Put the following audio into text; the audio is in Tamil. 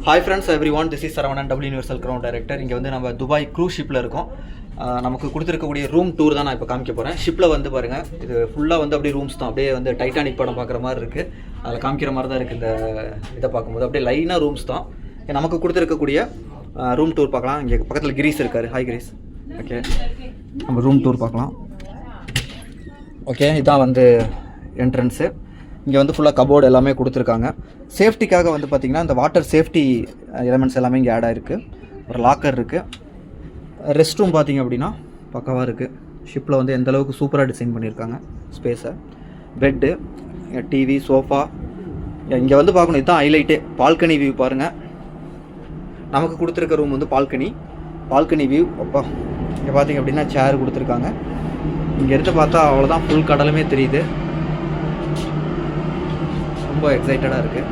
Hi friends everyone, this is Saravanan, double universal ground director. இங்கே வந்து நம்ம துபாய் க்ரூஸ் ஷிப்பில் இருக்கோம். நமக்கு கொடுத்துருக்கக்கூடிய ரூம் டூர் தான் நான் இப்போ காமிக்க போகிறேன். ஷிப்பில் வந்து பாருங்கள், இது ஃபுல்லாக வந்து அப்படியே ரூம்ஸ் தான், அப்படியே வந்து டைட்டானிக் படம் பார்க்குற மாதிரி இருக்குது. அதில் காமிக்கிற மாதிரி தான் இருக்குது. இந்த இதை பார்க்கும்போது அப்படியே லைனாக ரூம்ஸ் தான். நமக்கு கொடுத்துருக்கக்கூடிய ரூம் டூர் பார்க்கலாம். இங்கே பக்கத்தில் கிரீஸ் இருக்கார். ஹாய் கிரீஸ். ஓகே, நம்ம ரூம் டூர் பார்க்கலாம். ஓகே, இதான் வந்து என்ட்ரன்ஸு. இங்கே வந்து ஃபுல்லாக கபோர்டு எல்லாமே கொடுத்துருக்காங்க. சேஃப்டிக்காக வந்து பார்த்திங்கன்னா இந்த வாட்டர் சேஃப்டி எலமெண்ட்ஸ் எல்லாமே இங்கே ஆட் ஆகிருக்கு. ஒரு லாக்கர் இருக்குது. ரெஸ்ட் ரூம் பார்த்திங்க அப்படின்னா பக்காவாக இருக்குது. ஷிப்பில் வந்து எந்த அளவுக்கு சூப்பராக டிசைன் பண்ணியிருக்காங்க ஸ்பேஸை. Bed, TV, sofa. இங்கே வந்து பார்க்கணும், இதுதான் ஹைலைட்டே. பால்கனி வியூ பாருங்கள். நமக்கு கொடுத்துருக்க ரூம் வந்து பால்கனி வியூ. அப்பா, இங்கே பார்த்திங்க அப்படின்னா சேர் கொடுத்துருக்காங்க. இங்கே இருந்து பார்த்தா அவ்வளோதான், ஃபுல் கடலுமே தெரியுது. ரொம்ப எக்ஸைட்டடாக இருக்குது.